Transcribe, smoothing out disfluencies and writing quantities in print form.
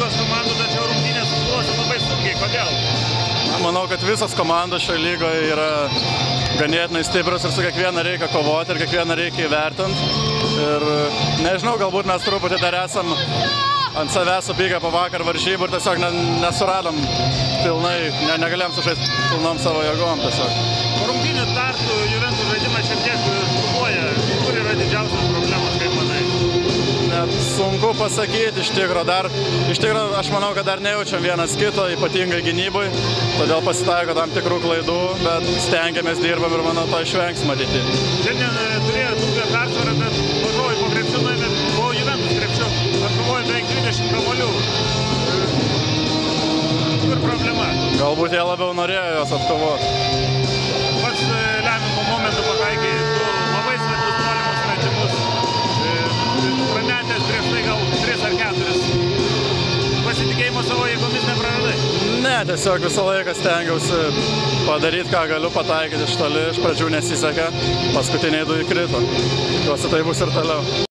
lygos komandų, tačiau rungtynės susiklostė labai sunkiai. Kodėl? Manau, kad visos komandos šioje lygoje yra ganėtinai stiprios ir su kiekviena reikia kovoti ir kiekvieną reikia įvertinti. Ir nežinau, galbūt mes truputį dar esam ant savęs supykę po vakar varžybų ir tiesiog nesuradom pilnai, negalėjom sužaisti pilnom savo jėgom tiesiog. Po rungtynių Tartu Juventus žaidimas šiek tiek šlubuoja. Kur yra didžiausias problemas, kaip manai? Net sunku pasakyti, iš tikro, aš manau, kad dar nejaučiam vienas kito, ypatingai gynybui, todėl pasitaiko tam tikrų klaidų, bet stengiamės, dirbam ir manau, to išvengsim ateity. Šiandien turėjo daugiau persvarą, bet važiuoju po krepšiu, bet po Juventus krepšiu atkovojo beveik 20 kamuolių. Kur problema? Galbūt jie labiau norėjo jos atkovoti. Pats lemiamų momentų pataikai du labai svarbius tolimus metimus. Prametęs prieš tai gal 3 ar 4. Pasitikėjimo savo jėgomis nepraradai? Ne, tiesiog visą laiką stengiausi padaryti, ką galiu pataikyti iš toli. Iš pradžių nesisekė, paskutiniai 2 įkrito. Tikiuosi tai bus ir toliau.